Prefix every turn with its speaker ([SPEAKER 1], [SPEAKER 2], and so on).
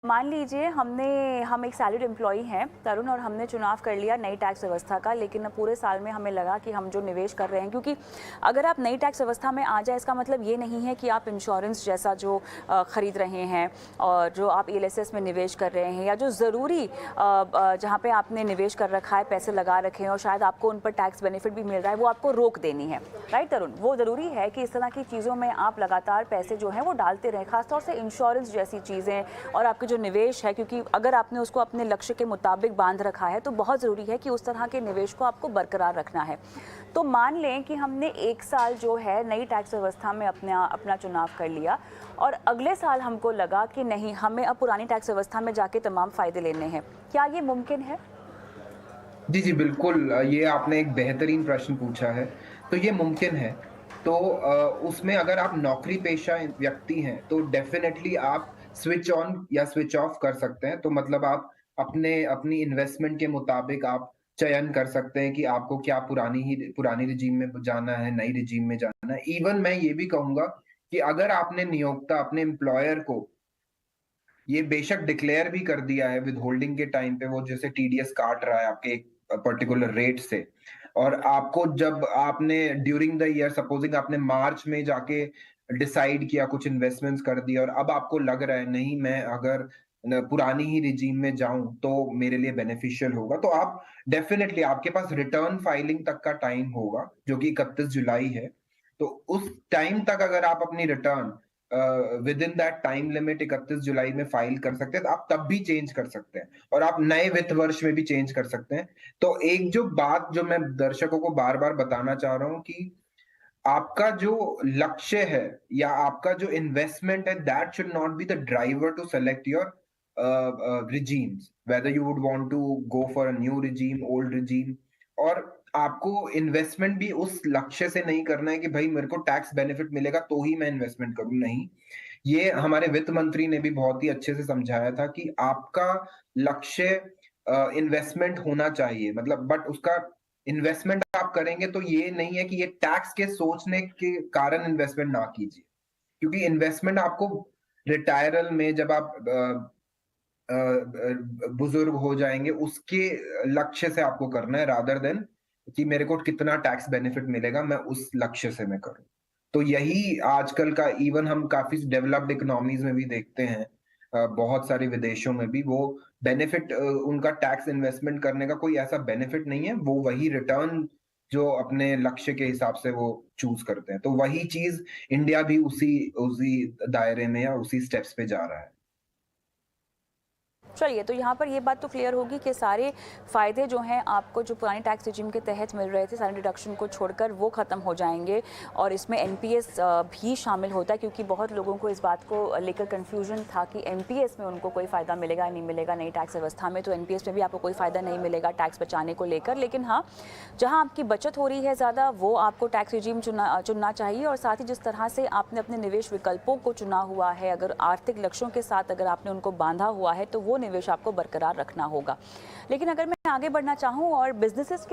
[SPEAKER 1] मान लीजिए हम एक सैलरीड एम्प्लॉई हैं तरुण, और हमने चुनाव कर लिया नई टैक्स व्यवस्था का, लेकिन अब पूरे साल में हमें लगा कि हम जो निवेश कर रहे हैं, क्योंकि अगर आप नई टैक्स व्यवस्था में आ जाए इसका मतलब ये नहीं है कि आप इंश्योरेंस जैसा जो खरीद रहे हैं और जो आप ईएलएसएस में निवेश कर रहे हैं या जो ज़रूरी जहाँ पे आपने निवेश कर रखा है, पैसे लगा रखे हैं और शायद आपको उन पर टैक्स बेनिफिट भी मिल रहा है, वो आपको रोक देनी है। राइट तरुण, वो ज़रूरी है कि इस तरह की चीज़ों में आप लगातार पैसे जो हैं वो डालते रहें, खासतौर से इंश्योरेंस जैसी चीज़ें और आपके जो निवेश है, क्योंकि अगर आपने उसको अपने लक्ष्य के मुताबिक बांध रखा है तो बहुत ज़रूरी है कि उस तरह के निवेश को आपको बरकरार रखना है। तो मान लें कि हमने एक साल जो है नई टैक्स व्यवस्था में अपना चुनाव कर लिया और अगले साल हमको लगा कि नहीं, हमें अब पुरानी टैक्स व्यवस्था में जाके तमाम फ़ायदे लेने हैं। क्या ये मुमकिन है?
[SPEAKER 2] जी, जी, बिल्कुल। ये आपने एक बेहतरीन प्रश्न पूछा है। तो ये मुमकिन है। तो उसमें अगर आप नौकरी पेशा व्यक्ति हैं, तो डेफ़िनेटली आप स्विच ऑन या स्विच ऑफ कर सकते हैं। तो मतलब आप अपनी इन्वेस्टमेंट के मुताबिक आप चयन कर सकते हैं कि आपको क्या पुरानी रेजीम में जाना है, नई रेजीम में जाना है। इवन मैं ये भी कहूँगा कि अगर आपने नियोक्ता अपने एम्प्लॉयर को ये बेशक डिक्लेयर भी कर दिया है विथहोल्डिंग के टाइम पे, वो जैसे टीडीएस काट रहा है आपके एक पर्टिकुलर रेट से, और आपको जब आपने ड्यूरिंग द ईयर सपोजिंग आपने मार्च में जाके डिसाइड किया, कुछ इन्वेस्टमेंट्स कर दिया और अब आपको लग रहा है नहीं, मैं अगर पुरानी ही रिजीम में जाऊं तो मेरे लिए बेनिफिशियल होगा, तो आप डेफिनेटली आपके पास रिटर्न फाइलिंग तक का टाइम होगा जो कि 31 जुलाई है। तो उस टाइम तक अगर आप अपनी return with in that time limit 31 जुलाई में फाइल कर सकते हैं, तो आप तब भी चेंज कर सकते हैं और आप नए वित्त वर्ष में भी चेंज कर सकते हैं। तो एक जो बात जो मैं दर्शकों को बार-बार बताना चाह रहा हूँ कि आपका जो लक्ष्य है या आपका जो इन्वेस्टमेंट है, that should not be the driver to select your regimes, whether you would want to go for a new regime, old regime। और आपको इन्वेस्टमेंट भी उस लक्ष्य से नहीं करना है कि भाई मेरे को टैक्स बेनिफिट मिलेगा तो ही मैं इन्वेस्टमेंट करूँ, नहीं। ये हमारे वित्त मंत्री ने भी बहुत ही अच्छे से समझाया था कि आपका लक्ष्य इन्वेस्टमेंट होना चाहिए, मतलब बट उसका इन्वेस्टमेंट आप करेंगे तो ये नहीं है कि ये टैक्स के सोचने के कारण इन्वेस्टमेंट ना कीजिए, क्योंकि इन्वेस्टमेंट आपको रिटायरल में जब आप बुजुर्ग हो जाएंगे उसके लक्ष्य से आपको करना है, रादर देन कि मेरे को कितना टैक्स बेनिफिट मिलेगा, मैं उस लक्ष्य से मैं करूं। तो यही आजकल का, इवन हम काफी डेवलप्ड इकोनॉमीज में भी देखते हैं, बहुत सारे विदेशों में भी वो बेनिफिट, उनका टैक्स इन्वेस्टमेंट करने का कोई ऐसा बेनिफिट नहीं है, वो वही रिटर्न जो अपने लक्ष्य के हिसाब से वो चूज करते हैं। तो वही चीज इंडिया भी उसी उसी दायरे में या उसी स्टेप्स पे जा रहा है।
[SPEAKER 1] चलिए, तो यहाँ पर ये बात तो क्लियर होगी कि सारे फ़ायदे जो हैं आपको जो पुरानी टैक्स रिजिम के तहत मिल रहे थे, सारे डिडक्शन को छोड़कर वो ख़त्म हो जाएंगे और इसमें एनपीएस भी शामिल होता है, क्योंकि बहुत लोगों को इस बात को लेकर कन्फ्यूजन था कि एनपीएस में उनको कोई फ़ायदा मिलेगा नहीं मिलेगा नई टैक्स व्यवस्था में, तो एनपीएस में भी आपको कोई फ़ायदा नहीं मिलेगा टैक्स बचाने को लेकर। लेकिन हाँ, जहाँ आपकी बचत हो रही है ज़्यादा, वो आपको टैक्स रिजिम चुनना चाहिए, और साथ ही जिस तरह से आपने अपने निवेश विकल्पों को चुना हुआ है, अगर आर्थिक लक्ष्यों के साथ अगर आपने उनको बांधा हुआ है तो वो निवेश आपको बरकरार रखना होगा। लेकिन अगर मैं आगे बढ़ना चाहूँ और बिजनेसेस